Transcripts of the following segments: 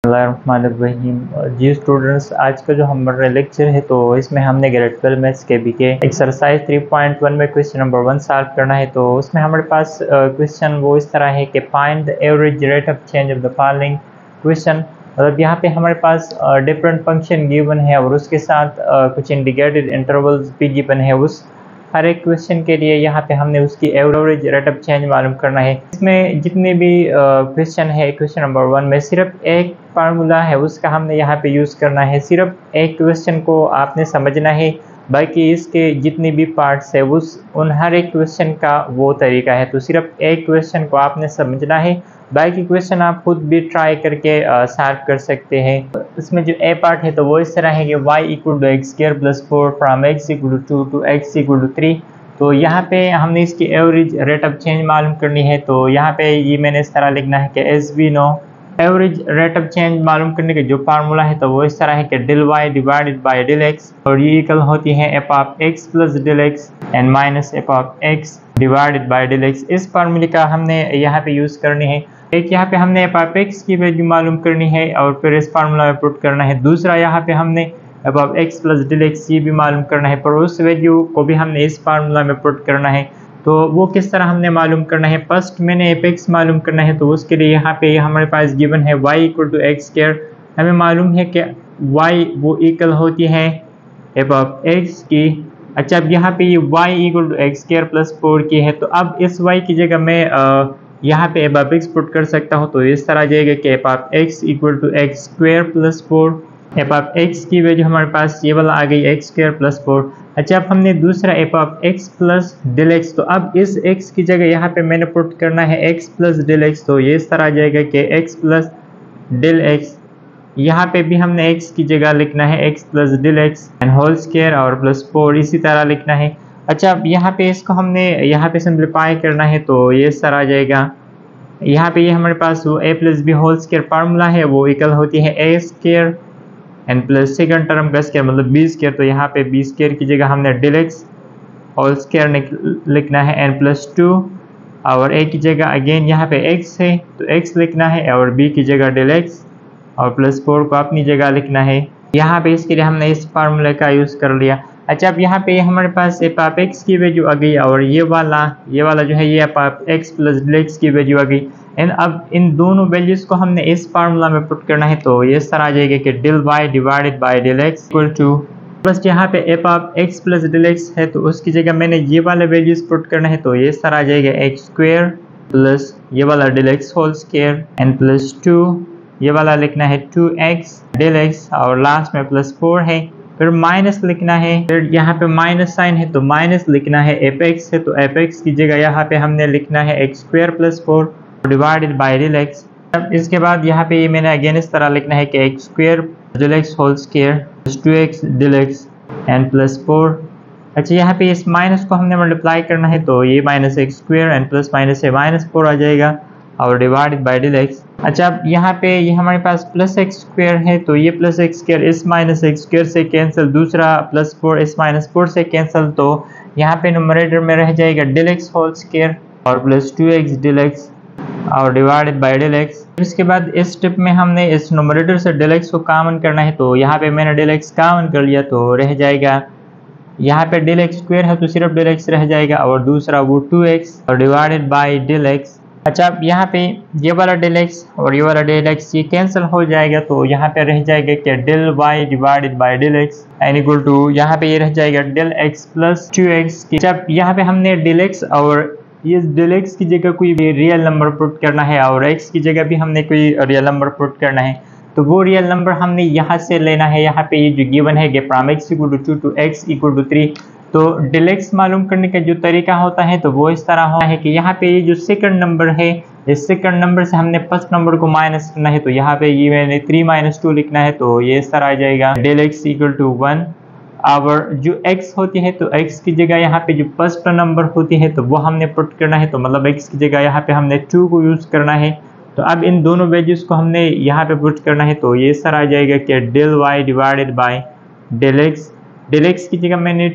बिस्मिल्लाहिर्रहमानिर्रहीम। जी स्टूडेंट्स, आज का जो हमारा लेक्चर है तो इसमें हमने ग्रेड 12 मैथ्स के बी के एक्सरसाइज 3.1 में क्वेश्चन नंबर 1 सॉल्व करना है। तो उसमें हमारे पास क्वेश्चन वो इस तरह है कि find the average rate of change of the following question. मतलब यहाँ पे हमारे पास डिफरेंट फंक्शन गिवन है और उसके साथ कुछ इंडिकेटेड इंटरवल्स भी गिवन है। उस हर एक क्वेश्चन के लिए यहाँ पे हमने उसकी एवरेज रेट ऑफ चेंज मालूम करना है। इसमें जितने भी क्वेश्चन है क्वेश्चन नंबर 1 में सिर्फ एक फार्मूला है उसका हमने यहाँ पे यूज़ करना है। सिर्फ एक क्वेश्चन को आपने समझना है, बाकी इसके जितने भी पार्ट्स है उन हर एक क्वेश्चन का वो तरीका है। तो सिर्फ एक क्वेश्चन को आपने समझना है, बाकी क्वेश्चन आप खुद भी ट्राई करके सॉल्व कर सकते हैं। इसमें जो ए पार्ट है तो वो इस तरह है कि y equal to x square plus 4 from x equal to 2 to x equal to 3। तो यहाँ पे हमने इसकी एवरेज रेट ऑफ चेंज मालूम करनी है। तो यहाँ पे ये मैंने इस तरह लिखना है कि as we know average rate of change मालूम करने के जो फार्मूला है तो वो इस तरह है कि del y divided by del x, और ये इक्वल होती है f of x plus del x and minus f of x divided by del x. इस फार्मूले का हमने यहाँ पे यूज़ करनी है। एक यहाँ पे हमने एफ ऑफ एक्स की वैल्यू मालूम करनी है और फिर इस फार्मूला में पुट करना है। दूसरा यहाँ पे हमने f of x plus del x ये भी मालूम करना है, पर उस वैल्यू को भी हमने इस फार्मूला में पुट करना है। तो वो किस तरह हमने मालूम करना है? फर्स्ट मैंने एफ एक्स मालूम करना है, तो उसके लिए यहाँ पे हमारे पास गिवन है y equal to x square. हमें मालूम है कि y वो इक्वल होती है एफ ऑफ एक्स की। अच्छा, अब यहाँ पे ये y equal to x square plus 4 की है, तो अब इस y की जगह मैं यहाँ पे एफ ऑफ एक्स पुट कर सकता हूँ। तो इस तरह आ जाएगा कि f of x equal to x square plus 4। F of x की वैल्यू हमारे पास ये वाला आ गई एक्स स्क्वायर प्लस 4। अच्छा, अब हमने दूसरा f of x plus del x, तो अब इस एक्स की जगह यहाँ पे मैंने पुट करना है एक्स प्लस डेल एक्स। तो ये इस तरह आ जाएगा कि एक्स प्लस डेल एक्स। यहाँ पे भी हमने एक्स की जगह लिखना है x plus del x and whole square और प्लस 4 इसी तरह लिखना है। अच्छा, अब यहाँ पे इसको हमने यहाँ पे सिंप्लीफाई करना है, तो ये इस तरह आ जाएगा। यहाँ पे ये हमारे पास वो A plus B whole square formula है, वो इक्वल होती है A square and plus second term का स्क्वायर मतलब बी स्क्वायर। तो यहाँ पे बी स्क्वायर की जगह हमने डेल एक्स होल स्क्वायर लिखना है एन प्लस 2, और ए की जगह अगेन यहाँ पे एक्स है तो एक्स लिखना है, और बी की जगह डेल एक्स और प्लस 4 को अपनी जगह लिखना है। यहाँ पे इसके लिए हमने इस फार्मूले का यूज़ कर लिया। अच्छा, अब यहाँ पे हमारे पास एफ ऑफ एक्स की वैल्यू आ गई और ये वाला जो है ये f of x plus del x की वैल्यू आ गई। एंड अब इन दोनों वैल्यूज को हमने इस फार्मूला में पुट करना है। तो ये इस तरह आ जाएगा कि del y divided by del x equal to plus यहाँ पे f of x plus del x है तो उसकी जगह मैंने ये वाला वैल्यूज पुट करना है। तो ये इस तरह आ जाएगा एक्स स्क्वायर प्लस ये वाला del x whole square and plus 2, ये वाला लिखना है 2x डेल एक्स और लास्ट में प्लस 4 है, फिर माइनस लिखना है, फिर यहाँ पे माइनस साइन है तो माइनस लिखना है। एफ एक्स है तो एफ एक्स की जगह यहाँ पे हमने लिखना है x square plus 4 divided by del x. अब इसके बाद यहाँ पे ये मैंने अगेन इस तरह लिखना है कि x square del x whole square plus 2x del x and plus 4। अच्छा, यहाँ पे इस माइनस को हमने मल्टीप्लाई करना है, तो ये minus x square and plus minus से माइनस 4 आ जाएगा और डिवाइडेड बाय डेल एक्स। अच्छा, अब यहाँ पे ये हमारे पास प्लस एक्स स्क्वायर है तो ये प्लस एक्स स्क्वायर इस माइनस एक्स स्क्वायर से कैंसिल, दूसरा प्लस 4 इस माइनस 4 से कैंसिल, तो यहाँ पे न्यूमरेटर में रह जाएगा डेल एक्स होल स्क्वायर और प्लस 2x डेल एक्स और डिवाइडेड बाय डेल एक्स। इसके बाद इस स्टेप में हमने इस न्यूमरेटर से डेल एक्स को कॉमन करना है, तो यहाँ पे मैंने डेल एक्स कॉमन कर लिया तो रह जाएगा यहाँ पे डेल एक्स स्क्वायर है तो सिर्फ डेल एक्स रह जाएगा और दूसरा वो 2x और डिवाइडेड बाय डेल एक्स। अच्छा, अब यहाँ पे ये वाला डेल एक्स और ये वाला डेल एक्स ये कैंसिल हो जाएगा, तो यहाँ पे रह जाएगा कि del y divided by del x and equal to यहाँ पे ये रह जाएगा डेल एक्स प्लस 2x। जब यहाँ पे हमने डेल एक्स और ये डेल एक्स की जगह कोई भी रियल नंबर पुट करना है और एक्स की जगह भी हमने कोई रियल नंबर पुट करना है, तो वो रियल नंबर हमने यहाँ से लेना है। यहाँ पे ये जो गिवन है कि from x equal to 2 to x equal to 3, तो डेल एक्स मालूम करने का जो तरीका होता है तो वो इस तरह होता है कि यहाँ पे ये जो सेकंड नंबर है इस सेकंड नंबर से हमने फर्स्ट नंबर को माइनस करना है, तो यहाँ पे ये मैंने 3 माइनस 2 लिखना है, तो ये इस तरह आ जाएगा डेल एक्स इक्वल टू 1। और जो x होती है तो x की जगह यहाँ पे जो फर्स्ट नंबर होती है तो वो हमने पुट करना है, तो मतलब x की जगह यहाँ पे हमने 2 को यूज़ करना है। तो अब इन दोनों वैल्यूज़ को हमने यहाँ पे पुट करना है, तो ये इस तरह आ जाएगा कि del y divided by del x की जगह मैंने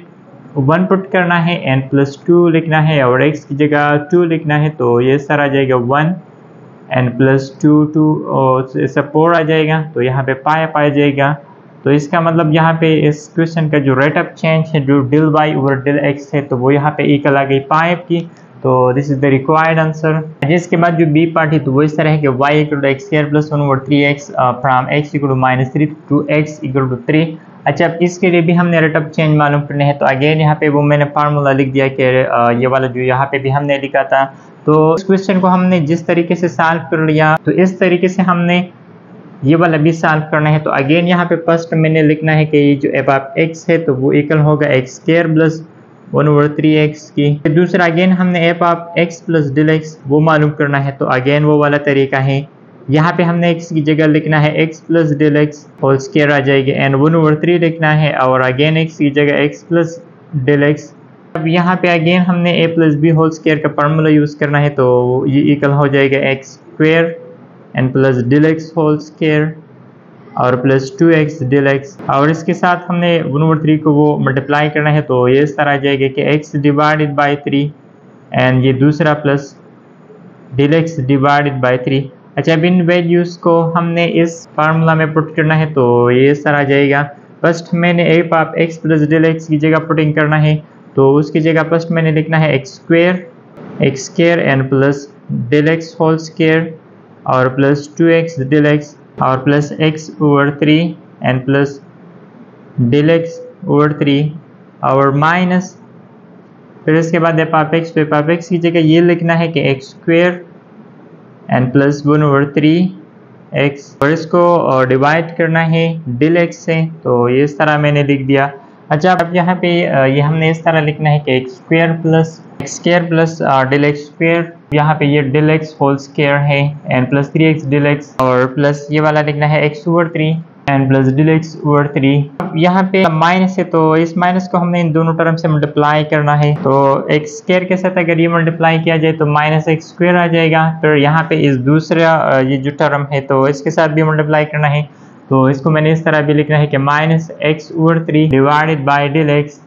1 पुट करना है एंड प्लस 2 लिखना है और x की जगह 2 लिखना है, तो ये इस तरह आ जाएगा 1 एंड प्लस 2 इससे 4 आ जाएगा, तो यहाँ पे पाई आ जाएगा। तो इसका मतलब यहाँ पे इस क्वेश्चन का जो रेट ऑफ चेंज है जो del y over del x है, तो वो यहाँ पे इक्वल आ गई पाई की। तो this is the required answer. जिसके बाद जो बी पार्ट है तो वो इस तरह है कि y equal to x square plus 1 over 3x from x equal to -3 to x equal to 3। अच्छा, अब इसके लिए भी हमने रेट ऑफ चेंज मालूम करने हैं। तो अगेन यहाँ पे वो मैंने फार्मूला लिख दिया कि ये वाला जो यहाँ पे भी हमने लिखा था। तो इस क्वेश्चन को हमने जिस तरीके से सॉल्व कर लिया, तो इस तरीके से हमने ये वाला भी सॉल्व करना है। तो अगेन यहाँ पे फर्स्ट मैंने लिखना है कि ये जो एफ ऑफ x है तो वो इक्वल होगा x square plus 1 over 3x की। दूसरा अगेन हमने f of x plus del x वो मालूम करना है। तो अगेन वो वाला तरीका है, यहाँ पे हमने x की जगह लिखना है x plus del x whole square आ जाएगी, एंड 1 ओवर 3 लिखना है, और अगेन x की जगह x प्लस डेल x। अब यहाँ पे अगेन हमने a plus B whole square का फार्मूला यूज करना है। तो ये इक्वल हो जाएगा x square and plus del x whole square और प्लस 2x डेल x, और इसके साथ हमने 1 ओवर 3 को वो मल्टीप्लाई करना है। तो ये इस तरह आ जाएगा कि x डिवाइडेड बाई 3 एंड ये दूसरा plus del x divided by 3। अच्छा, अब इन वैल्यूज़ को हमने इस फार्मूला में पुट करना है। तो ये इस तरह आ जाएगा। फर्स्ट मैंने f of x plus del x की जगह पुटिंग करना है। तो उसकी जगह फर्स्ट मैंने लिखना है x square and plus del x whole square और प्लस 2x डेल x और plus x over 3 and plus del x over 3 और माइनस, फिर इसके बाद एफ ऑफ x की जगह ये लिखना है कि x square and plus 1 over 3x, और इसको डिवाइड करना है डेल x से। तो ये इस तरह मैंने लिख दिया। अच्छा, अब यहाँ पे ये हमने इस तरह लिखना है कि x square plus del x square, यहाँ पे ये डेल एक्स होल स्क्वायर है and plus 3x del x, और प्लस ये वाला लिखना है x over 3 and plus del x over 3। अब यहाँ पे माइनस है, तो इस माइनस को हमने इन दोनों टर्म से मल्टीप्लाई करना है। तो एक्स स्क्वायर के साथ अगर ये मल्टीप्लाई किया जाए तो माइनस एक्स स्क्वायर आ जाएगा। फिर यहाँ पे इस दूसरा ये जो टर्म है तो इसके साथ भी मल्टीप्लाई करना है। तो इसको मैंने इस तरह भी लिखना है कि minus x over 3 divided by del x.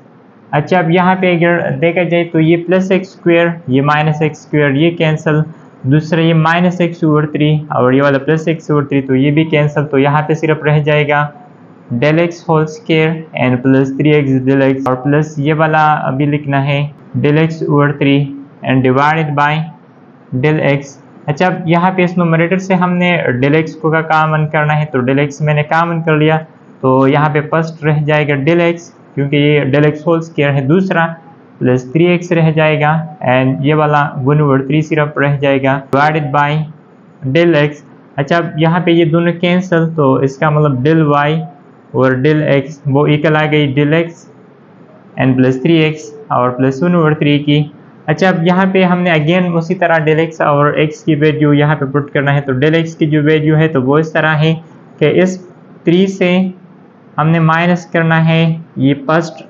अच्छा, अब यहाँ पे अगर देखा जाए तो ये प्लस एक्स स्क्वायर, ये माइनस एक्स स्क्वायर, ये कैंसिल, दूसरा ये माइनस एक्स ओवर 3 और ये वाला प्लस एक्स ओवर 3, तो ये भी कैंसिल। तो यहाँ पे सिर्फ रह जाएगा del x whole square and plus 3x del x, और प्लस ये वाला अभी लिखना है del x over 3 and divided by del x. अच्छा, अब यहाँ पे इस नोमरेटर से हमने डेल एक्स को का कॉमन करना है। तो डेल एक्स मैंने कॉमन कर लिया, तो यहाँ पे फर्स्ट रह जाएगा डेल एक्स क्योंकि ये डेल एक्स होल स्क्वायर है, दूसरा प्लस 3x रह जाएगा एंड ये वाला 1 ओवर 3 सिर्फ रह जाएगा डिवाइडेड बाई डेल एक्स। अच्छा, अब यहाँ पे ये दोनों कैंसिल, तो इसका मतलब डेल वाई और डेल एक्स वो इक्वल आ गई del x and plus 3x और प्लस 1 ओवर 3 की। अच्छा, अब यहाँ पे हमने अगेन उसी तरह डेल एक्स और x की वैल्यू यहाँ पे पुट करना है। तो डेल एक्स की जो वैल्यू है तो वो इस तरह है कि इस 3 से हमने माइनस करना है ये फर्स्ट,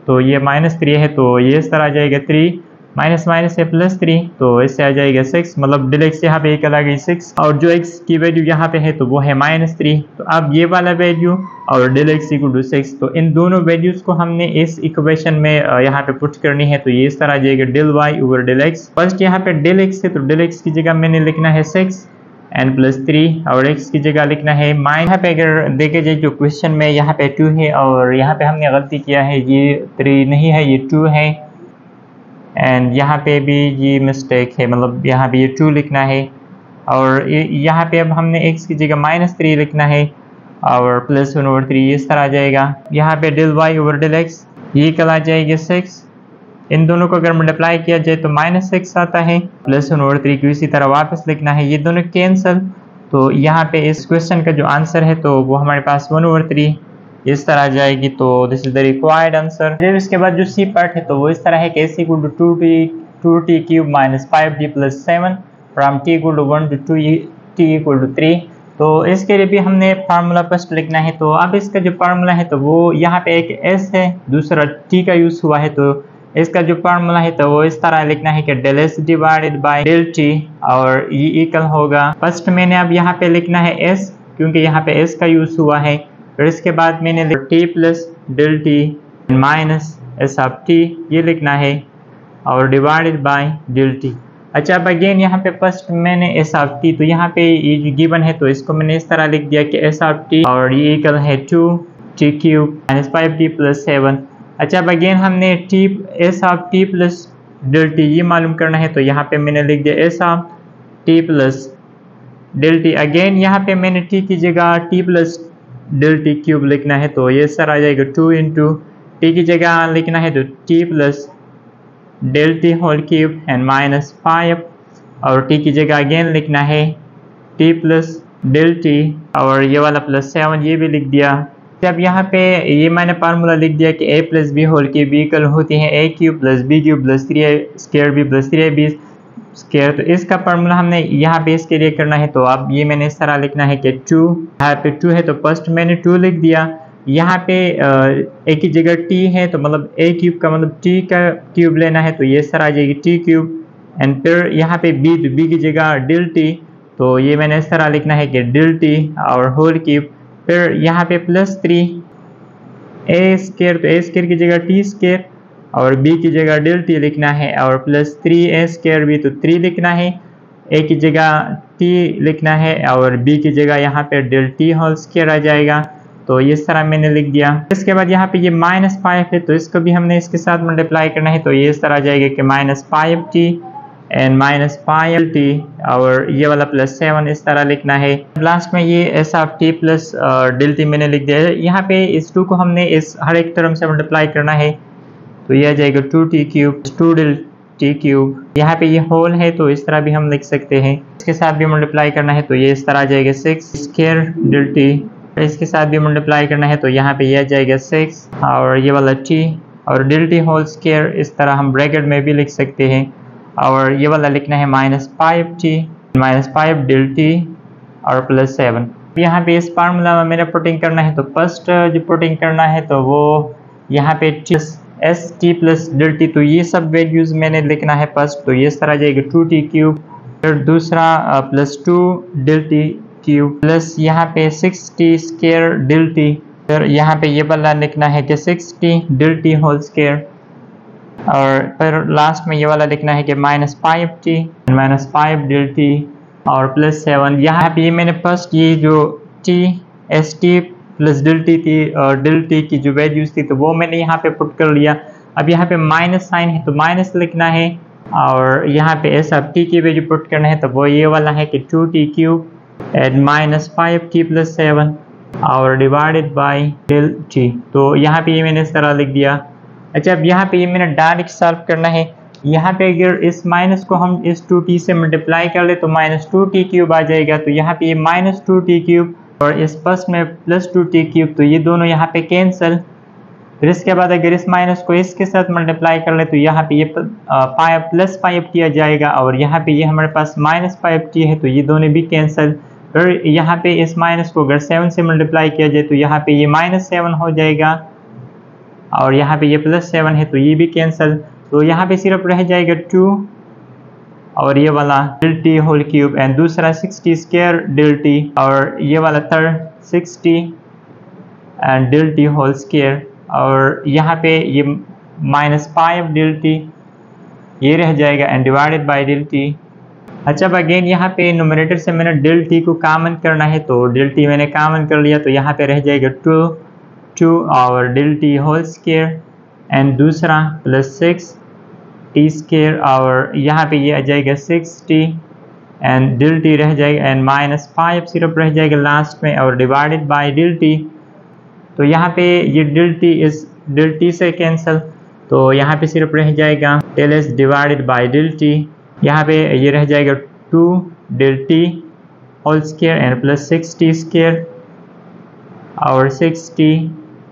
तो ये -3 है, तो ये इस तरह आ जाएगा 3 माइनस माइनस से प्लस 3, तो इससे आ जाएगा 6, मतलब डेल एक्स यहाँ पे एक आ गई 6, और जो x की वैल्यू यहाँ पे है तो वो है -3। तो अब ये वाला वैल्यू और डेल एक्स इक्वल टू 6, तो इन दोनों वैल्यूज को हमने इस इक्वेशन में यहाँ पे पुट करनी है। तो ये इस तरह आ जाएगा del y over del x. First यहाँ पे डेल एक्स है, तो डेल एक्स की जगह मैंने लिखना है 6 एंड प्लस 3 और x की जगह लिखना है माइनस। यहाँ पे अगर देखे जाए जो क्वेश्चन में यहाँ पे 2 है और यहाँ पे हमने गलती किया है, ये 3 नहीं है ये 2 है, एंड यहाँ पे भी ये मिस्टेक है, मतलब यहाँ पे ये 2 लिखना है, और यहाँ पे अब हमने x की जगह -3 लिखना है और प्लस 1 ओवर 3 इस तरह आ जाएगा। यहाँ पे del y over del x ये कल आ जाएगी 6, इन दोनों को अगर मल्टीप्लाई किया जाए तो -6 आता है, प्लस 1 ओवर 3 को इसी तरह वापस लिखना है, ये दोनों कैंसिल। तो यहाँ पे इस क्वेश्चन का जो आंसर है तो वो हमारे पास 1 ओवर 3 इस तरह आ जाएगी। तो this is the required answer. फिर इसके बाद जो सी पार्ट है तो वो इस तरह है कि s equal to 2t cube minus 5t plus 7 from t equal to 1 to t equal to 3। तो इसके लिए भी हमने फार्मूला फर्स्ट लिखना है। तो अब इसका जो फार्मूला है तो वो यहाँ पे एक s है, दूसरा t का यूज हुआ है, तो इसका जो फार्मूला है तो वो इस तरह लिखना है कि del s divided by del t, और ये इक्वल होगा, फर्स्ट मैंने अब यहाँ पे लिखना है s क्योंकि यहाँ पे s का यूज हुआ है, फिर इसके बाद मैंने t plus del t minus s of t ये लिखना है और डिवाइडेड बाय डेल टी। अच्छा, अब अगेन यहाँ पे फर्स्ट मैंने एस ऑफ टी, तो यहाँ पे ये जो गिवन है तो इसको मैंने इस तरह लिख दिया कि एस ऑफ टी और ये इक्वल है 2t cube minus 5t plus 7। अच्छा, अब अगेन हमने t s of t plus del t ये मालूम करना है, तो यहाँ पे मैंने लिख दिया s of t plus del t. Again यहाँ पे मैंने टी की जगह t plus del t cube लिखना है, तो ये सर आ जाएगा 2 इंटू टी की जगह लिखना है तो t plus del t whole cube and minus 5 और टी की जगह अगेन लिखना है टी प्लस डेल टी और ये वाला प्लस 7 ये भी लिख दिया। जब यहाँ पे ये मैंने फार्मूला लिख दिया कि a plus B whole cube equal होती है a cube plus b cube plus 3a square b plus 3ab square, तो इसका फार्मूला हमने यहाँ पे इसके लिए करना है। तो अब ये मैंने इस तरह लिखना है कि 2, यहाँ पे 2 है तो फर्स्ट मैंने 2 लिख दिया। यहाँ पे a की जगह t है तो मतलब a क्यूब का मतलब t का क्यूब लेना है, तो ये सर आ जाएगी t क्यूब एंड फिर यहाँ पे b की जगह डेल टी, तो ये मैंने इस तरह लिखना है कि डेल टी और होल क्यूब, फिर यहाँ पे प्लस 3 a स्क्वायर, तो a स्क्वायर की जगह t स्क्वायर और b की जगह डेल टी लिखना है और प्लस 3a स्क्वायर भी तो 3 लिखना है, a की जगह t लिखना है और b की जगह यहाँ पे डेल टी होल स्क्वायर आ जाएगा। तो इस तरह मैंने लिख दिया। इसके बाद यहाँ पे ये माइनस 5 है तो इसको भी हमने इसके साथ मल्टीप्लाई करना है, तो ये इस तरह आ जाएगा कि minus 5t and minus 5t और ये वाला प्लस 7 इस तरह लिखना है। लास्ट में ये s of t plus del t मैंने लिख दिया है। यहाँ पे इस 2 को हमने इस हर एक टर्म से मल्टीप्लाई करना है, तो ये आ जाएगा 2t cube 2 del t cube. यहाँ पे ये होल है तो इस तरह भी हम लिख सकते हैं, इसके साथ भी मल्टीप्लाई करना है तो ये इस तरह आ जाएगा 6 स्क्वायर डेल टी, इसके साथ भी मल्टीप्लाई करना है तो यहाँ पे ये आ जाएगा 6 और ये वाला t और डेल टी होल स्क्वायर इस तरह हम ब्रैकेट में भी लिख सकते हैं और ये वाला लिखना है minus 5t minus 5 del t और प्लस 7। यहाँ पे इस फार्मूला में मेरा पुटिंग करना है, तो फर्स्ट जो पुटिंग करना है तो वो यहाँ पे s t plus del t, तो ये सब वैल्यूज मैंने लिखना है फर्स्ट, तो ये इस तरह जाएगा 2t क्यूब, फिर दूसरा plus 2 del t cube plus यहाँ पे 6t स्क्वायर डेल टी, फिर यहाँ पे ये वाला लिखना है कि 6t del t whole square और फिर लास्ट में ये वाला लिखना है कि minus 5t minus 5 del t और प्लस 7। यहाँ पे ये मैंने फर्स्ट ये जो t s t plus del t थी और डेल टी की जो वैल्यूज थी तो वो मैंने यहाँ पे पुट कर लिया। अब यहाँ पे माइनस साइन है तो माइनस लिखना है और यहाँ पे एस ऑफ टी की वैल्यू पुट करना है, तो वो ये वाला है कि 2t cube and minus 5t plus 7 और डिवाइडेड बाय डेल टी, तो यहाँ पे ये मैंने इस तरह लिख दिया। अच्छा, अब यहाँ पे ये मैंने डायरेक्ट सॉल्व करना है। यहाँ पे अगर इस माइनस को हम इस 2t से मल्टीप्लाई कर ले तो माइनस 2t क्यूब आ जाएगा, तो यहाँ पे ये माइनस 2t क्यूब और इस प्लस में प्लस 2t क्यूब, तो ये दोनों यहाँ पे कैंसिल। फिर इसके बाद अगर इस माइनस को इसके साथ मल्टीप्लाई कर ले तो यहाँ पे ये प्लस 5t आ जाएगा और यहाँ पे ये हमारे पास माइनस 5t है तो ये दोनों भी कैंसिल। फिर यहाँ पे इस माइनस को अगर 7 से मल्टीप्लाई किया जाए तो यहाँ पे ये माइनस 7 हो जाएगा और यहाँ पे ये प्लस 7 है तो ये भी कैंसिल, तो यहाँ पे सिर्फ रह जाएगा 2 और ये वाला del t whole cube and दूसरा 6t स्क्वायर डेल टी और ये वाला third 6t and del t whole square और यहाँ पे ये माइनस 5 डेल टी ये रह जाएगा and divided by del t. अच्छा, अब अगेन यहाँ पे न्यूमरेटर से मैंने डेल टी को कॉमन करना है, तो डेल टी मैंने कॉमन कर लिया तो यहाँ पे रह जाएगा 2 और del t whole square and दूसरा प्लस 6t स्क्वायर और यहाँ पे ये आ जाएगा 6t एंड डेल टी रह जाएगा एंड माइनस 5 सिर्फ रह जाएगा लास्ट में और डिवाइडेड बाय डेल टी, तो यहाँ पे ये डेल टी से कैंसिल, तो यहाँ पे सिर्फ रह जाएगा del s divided by del t. यहाँ पे ये रह जाएगा 2 del t whole square and plus 6t square और 6t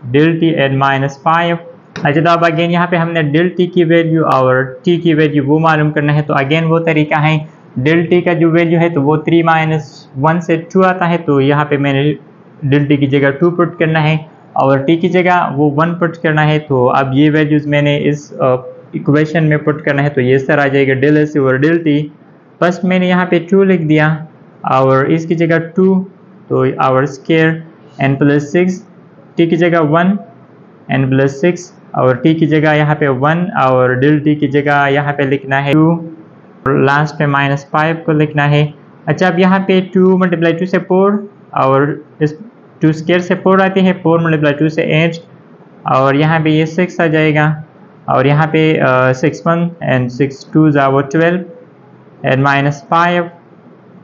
del T and minus 5। अच्छा, तो अब अगेन यहाँ पे हमने डेल टी की वैल्यू और टी की वैल्यू वो मालूम करना है, तो अगेन वो तरीका है। डेल टी का जो वैल्यू है तो वो 3 माइनस 1 से 2 आता है, तो यहाँ पे मैंने डेल टी की जगह 2 पुट करना है और टी की जगह वो 1 पुट करना है। तो अब ये वैल्यूज मैंने इस इक्वेशन में पुट करना है, तो ये सर आ जाएगा del s over del t. First मैंने यहाँ पे 2 लिख दिया और इसकी जगह 2 तो आवर स्क्वायर एन प्लस 6, टी की जगह 1 एन प्लस 6 और टी की जगह यहाँ पे 1 और डेल टी की जगह यहाँ पे लिखना है 2 लास्ट में -5 को लिखना है। अच्छा, अब यहाँ पे 2 × 2 से 4 और इस 2 स्क्वायर से 4 आती है, 4 × 2 से 8 और यहाँ पे ये 6 आ जाएगा और यहाँ पे 6 1 and 6 2 वो 12 एंड -5।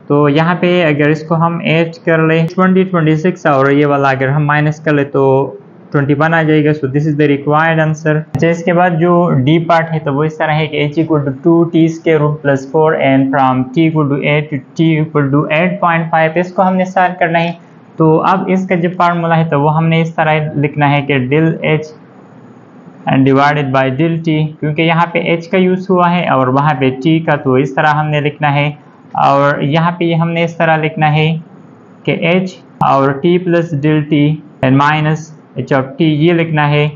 तो यहाँ पे अगर इसको हम 8 कर ले 20 26 और ये वाला अगर हम माइनस कर ले तो 21 आ जाएगा। So this is the required answer. अच्छा, इसके बाद जो डी पार्ट है तो वो इस तरह है कि h = 2t² + 4 and from t = 8 to t = 8.5 इसको हमने सॉल्व करना है। तो अब इसका जो फार्मूला है तो वो हमने इस तरह लिखना है कि del h and divided by del t, क्योंकि यहाँ पे h का यूज़ हुआ है और वहाँ पे t का, तो इस तरह हमने लिखना है। और यहाँ पे हमने इस तरह लिखना है कि h और t + del t and minus h of t ये लिखना है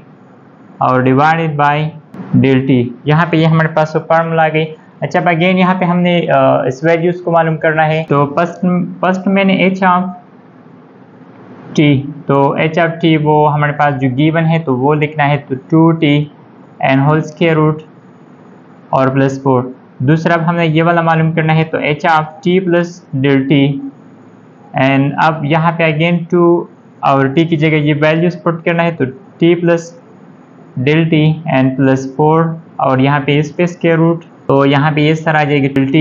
और डिवाइडेड बाय del t। यहाँ पे ये हमारे पास फार्मूला आ गई। अच्छा, अब अगेन यहाँ पे हमने इस वैल्यूज़ को मालूम करना है। तो फर्स्ट मैंने h of t, तो h of t वो हमारे पास जो गिवन है तो वो लिखना है तो 2t and whole square root और +4। दूसरा अब हमने ये वाला मालूम करना है तो h of t + del t and अब यहाँ पे अगेन 2 और t की जगह ये वैल्यूज पुट करना है तो t + del t एंड +4 और यहाँ पे इस पे स्क्वायर रूट, तो यहाँ पे इस तरह आ जाएगी del t।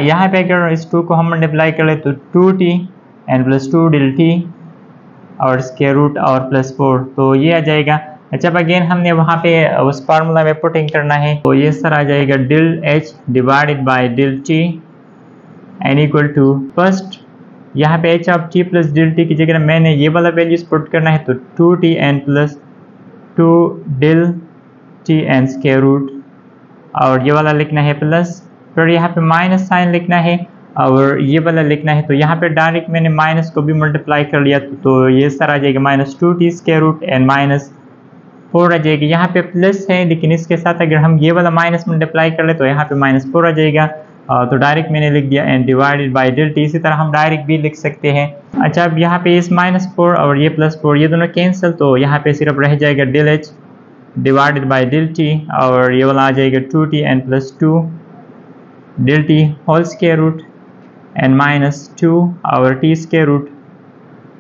यहाँ पे अगर इस 2 को हम मल्टीप्लाई कर ले तो 2t एंड +2 del t और स्क्वायर रूट और +4, तो ये आ जाएगा। अच्छा, अब अगेन हमने वहाँ पे उस फार्मूला में पुटिंग करना है तो ये सर आ जाएगा del h divided by del t n equal to first यहाँ पे h of t + del t की जगह मैंने ये वाला वैल्यूज पुट करना है तो 2t n +2 del t n square root और ये वाला लिखना है प्लस, फिर यहाँ पे माइनस साइन लिखना है और ये वाला लिखना है। तो यहाँ पे डायरेक्ट मैंने माइनस को भी मल्टीप्लाई कर लिया तो ये सर आ जाएगा -2t स्क्वायर रूट एंड -4 आ जाएगी। यहाँ पे प्लस है लेकिन इसके साथ अगर हम ये वाला माइनस मल्टीप्लाई कर ले तो यहाँ पे -4 आ जाएगा। तो डायरेक्ट मैंने लिख दिया and divided by del t। इसी तरह हम डायरेक्ट भी लिख सकते हैं। अच्छा, अब यहाँ पे इस -4 और ये +4 ये दोनों कैंसिल, तो यहाँ पे सिर्फ रह जाएगा del h divided by del t और ये वाला आ जाएगा 2t and +2 del t whole square root and -2 और t स्क्वायर रूट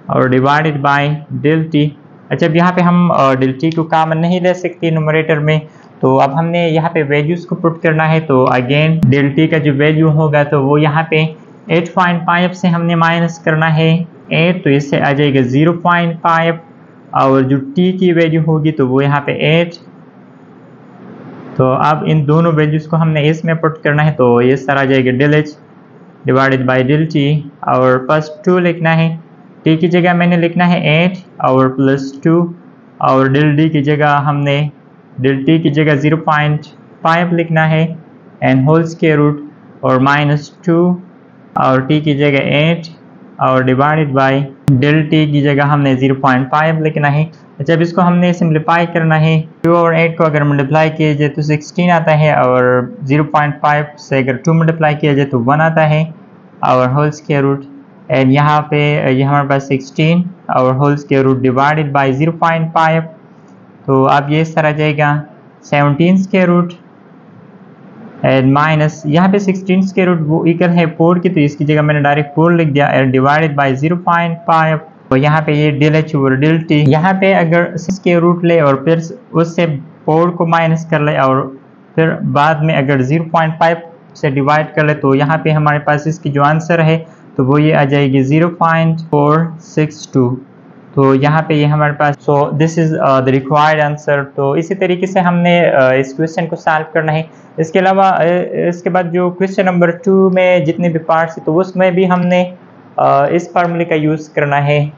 और डिवाइडेड बाय del t। अच्छा, अब यहाँ पे हम del t को कॉमन नहीं ले सकते न्यूमरेटर में, तो अब हमने यहाँ पे वैल्यूज़ को पुट करना है। तो अगेन del t का जो वैल्यू होगा तो वो यहाँ पे 8.5 से हमने माइनस करना है 8, तो इससे आ जाएगा 0.5 और जो t की वैल्यू होगी तो वो यहाँ पे 8। तो अब इन दोनों वैल्यूज़ को हमने इसमें पुट करना है तो ये सर आ जाएगा del h divided by del t और +2 लिखना है, t की जगह मैंने लिखना है 8 और +2 और del d की जगह हमने del t की जगह 0.5 लिखना है एंड होल स्क्वायर रूट और -2 और t की जगह 8 और डिवाइडेड बाय del t की जगह हमने 0.5 लिखना है। जब इसको हमने सिंप्लीफाई करना है 2 और 8 को अगर मल्टीप्लाई किया जाए तो 16 आता है और 0.5 से अगर 2 मल्टीप्लाई किया जाए तो 1 आता है और होल स्क्वायर रूट एंड यहाँ पे ये हमारे पास 16 और whole square root divided by 0.5, तो अब ये इस तरह जाएगा 17 स्क्वायर रूट एंड माइनस यहाँ पे 16 स्क्वायर रूट वो इक्वल है 4 की, तो इसकी जगह मैंने डायरेक्ट 4 लिख दिया एंड डिवाइडेड बाय 0.5। तो यहाँ पे ये del h और del t, यहाँ पे अगर स्क्वायर रूट ले और फिर उससे 4 को माइनस कर ले और फिर बाद में अगर 0.5 से डिवाइड कर ले तो यहाँ पे हमारे पास इसकी जो आंसर है तो वो ये आ जाएगी 0.462। तो यहाँ पे ये हमारे पास, so this is the required answer. तो इसी तरीके से हमने इस क्वेश्चन को सॉल्व करना है। इसके अलावा इसके बाद जो क्वेश्चन नंबर 2 में जितने भी पार्ट्स है तो उसमें भी हमने इस फार्मूले का यूज़ करना है।